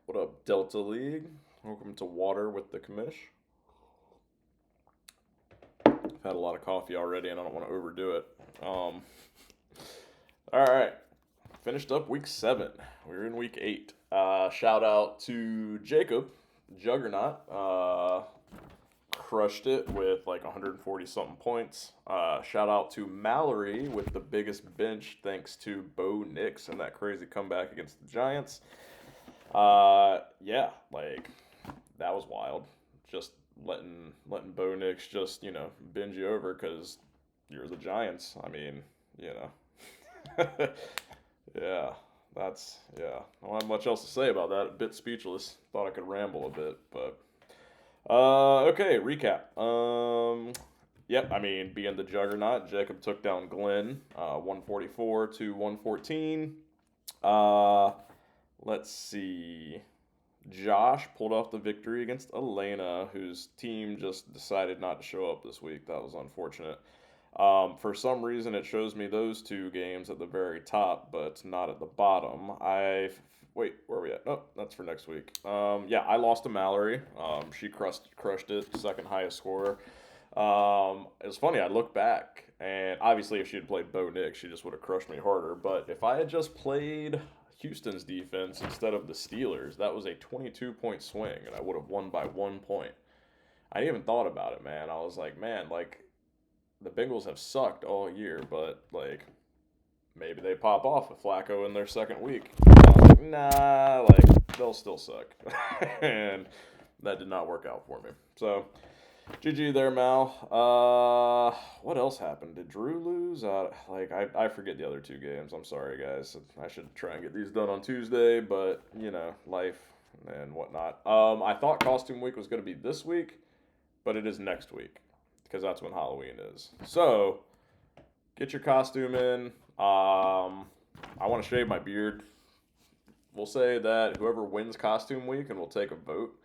What up, Delta League? Welcome to Water with the Commish. I've had a lot of coffee already and I don't want to overdo it. All right, finished up week 7. We're in week 8. Shout out to Jacob, Juggernaut. Crushed it with like 140 something points. Shout out to Mallory with the biggest bench thanks to Bo Nix and that crazy comeback against the Giants. Yeah, like that was wild. Just letting Bo Nix just binge you over because you're the Giants. I mean, you know, yeah, yeah. I don't have much else to say about that. A bit speechless. Thought I could ramble a bit, but okay. Recap. Yep. I mean, being the juggernaut, Jacob took down Glenn, 144 to 114. Uh, let's see. Josh pulled off the victory against Elena, whose team just decided not to show up this week. That was unfortunate. For some reason, it shows me those two games at the very top, but not at the bottom. Wait, where are we at? Oh, that's for next week. Yeah, I lost to Mallory. She crushed it, second highest scorer. It was funny. I look back, and obviously, if she had played Bo Nix, she just would have crushed me harder. But if I had just played Houston's defense instead of the Steelers, that was a 22-point swing, and I would have won by 1 point. I didn't even thought about it, man. I was like, man, like the Bengals have sucked all year, but like maybe they pop off with Flacco in their second week. And I was like, nah, like they'll still suck, and that did not work out for me. So GG there, Mal. What else happened? Did Drew lose? I forget the other two games. I'm sorry, guys. I should try and get these done on Tuesday, but life and whatnot. I thought Costume Week was going to be this week, but it is next week because that's when Halloween is. So get your costume in. I want to shave my beard. We'll say that whoever wins Costume Week, and we'll take a vote.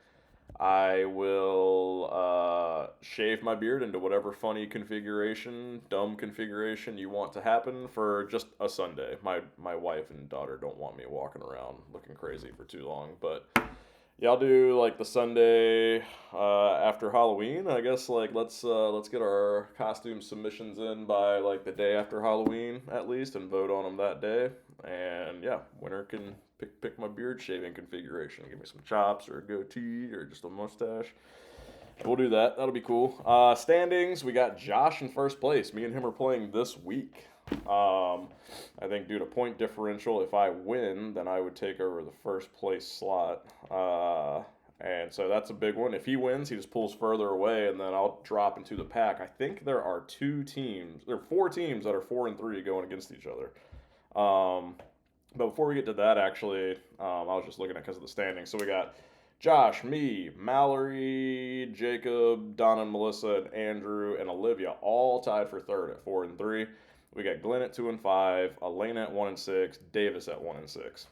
I will shave my beard into whatever funny configuration, dumb configuration you want to happen for just a Sunday. My wife and daughter don't want me walking around looking crazy for too long, but yeah, I'll do like the Sunday after Halloween. I guess like let's get our costume submissions in by like the day after Halloween at least, and vote on them that day. And yeah, winner can pick my beard shaving configuration. Give me some chops or a goatee or just a mustache. We'll do that. That'll be cool. Standings, we got Josh in first place. Me and him are playing this week. I think due to point differential, if I win, then I would take over the first place slot. And so that's a big one. If he wins, he just pulls further away, and then I'll drop into the pack. I think there are 4 teams that are 4-3 going against each other. But before we get to that, actually, I was just looking at because of the standings. So we got Josh, me, Mallory, Jacob, Donna and Melissa, and Andrew, and Olivia all tied for third at 4-3. We got Glenn at 2-5, Elena at 1-6, Davis at 1-6.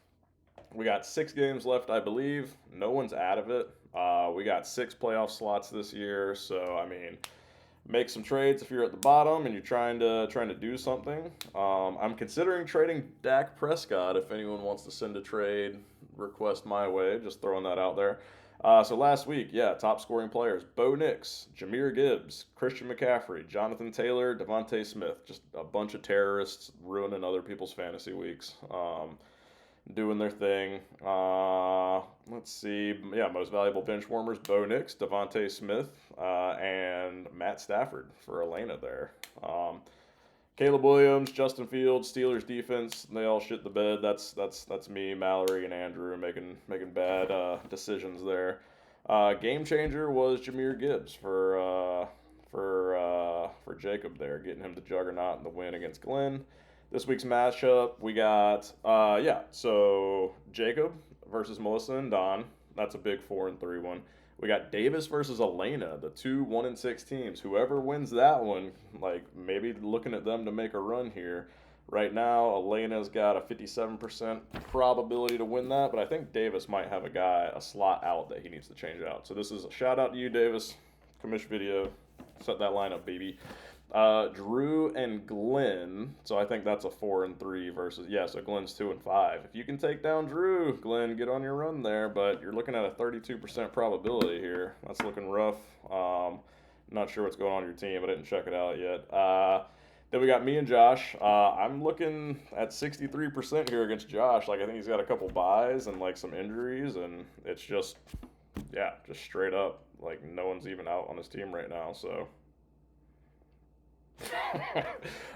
We got 6 games left, I believe. No one's out of it. We got 6 playoff slots this year, so I mean, make some trades if you're at the bottom and you're trying to do something. I'm considering trading Dak Prescott if anyone wants to send a trade request my way. Just throwing that out there. So last week, yeah, top scoring players: Bo Nix, Jahmyr Gibbs, Christian McCaffrey, Jonathan Taylor, Devontae Smith. Just a bunch of terrorists ruining other people's fantasy weeks. Doing their thing. Let's see. Yeah, most valuable bench warmers: Bo Nix, Devontae Smith, and Matt Stafford for Elena there. Caleb Williams, Justin Fields, Steelers defense. They all shit the bed. That's me, Mallory, and Andrew making bad decisions there. Game changer was Jahmyr Gibbs for Jacob there, getting him the juggernaut in the win against Glenn. This week's matchup, we got so Jacob versus Melissa and Don. That's a big 4-3 one. We got Davis versus Elena, the two 1-6 teams. Whoever wins that one, like maybe looking at them to make a run here. Right now, Elena's got a 57% probability to win that, but I think Davis might have a slot out that he needs to change out. So this is a shout out to you, Davis. Commish video, set that lineup, baby. Drew and Glenn. So I think that's a 4-3 versus, yeah. So Glenn's 2-5. If you can take down Drew, Glenn, get on your run there. But you're looking at a 32% probability here. That's looking rough. Not sure what's going on in your team. I didn't check it out yet. Then we got me and Josh. I'm looking at 63% here against Josh. Like I think he's got a couple buys and like some injuries, and it's just, yeah, just straight up like no one's even out on his team right now. So.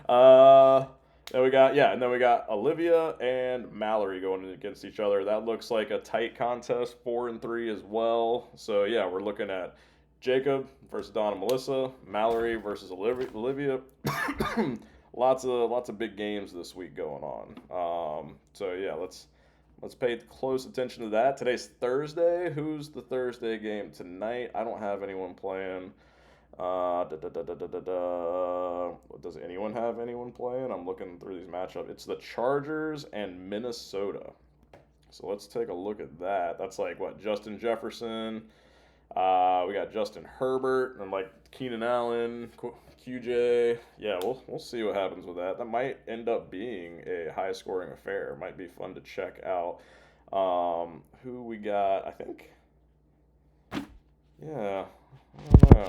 uh, then we got, yeah, and then we got Olivia and Mallory going against each other. That looks like a tight contest, 4-3 as well. So yeah, we're looking at Jacob versus Dawn and Melissa, Mallory versus Olivia. Lots of big games this week going on. So yeah, let's pay close attention to that. Today's Thursday. Who's the Thursday game tonight? I don't have anyone playing. Does anyone have anyone playing? I'm looking through these matchups. It's the Chargers and Minnesota. So let's take a look at that. That's like what, Justin Jefferson. We got Justin Herbert and like Keenan Allen, QJ. Yeah, we'll see what happens with that. That might end up being a high scoring affair. Might be fun to check out. Who we got? I think. Yeah, I don't know.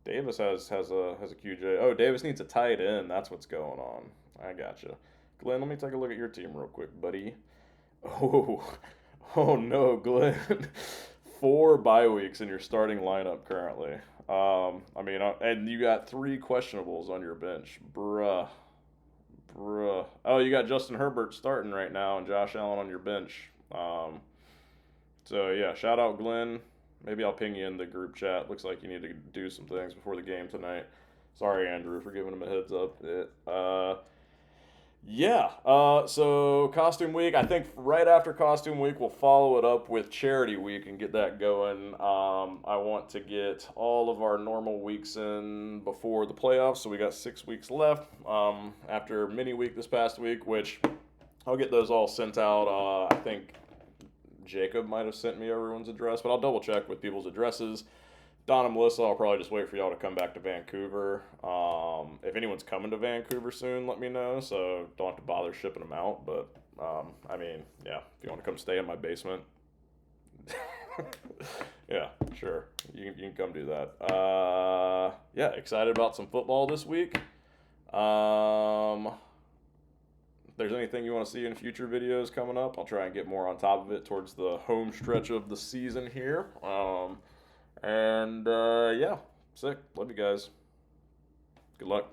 Davis has a QJ. Oh, Davis needs a tight end. That's what's going on. I gotcha. Glenn, let me take a look at your team real quick, buddy. Oh, oh no, Glenn. 4 bye weeks in your starting lineup currently. I mean, and you got 3 questionables on your bench, bruh. Oh, you got Justin Herbert starting right now and Josh Allen on your bench. So yeah, shout out Glenn. Maybe I'll ping you in the group chat. Looks like you need to do some things before the game tonight. Sorry, Andrew, for giving him a heads up. Yeah. So costume week. I think right after costume week, we'll follow it up with charity week and get that going. I want to get all of our normal weeks in before the playoffs. So we got 6 weeks left. After mini week this past week, which I'll get those all sent out. I think Jacob might have sent me everyone's address, but I'll double check with people's addresses. Don and Melissa, I'll probably just wait for y'all to come back to Vancouver. If anyone's coming to Vancouver soon, let me know, so don't have to bother shipping them out. But I mean, yeah, if you want to come stay in my basement, yeah, sure, you can come do that. Yeah, excited about some football this week. If there's anything you want to see in future videos coming up, I'll try and get more on top of it towards the home stretch of the season here. And yeah, sick. Love you guys. Good luck.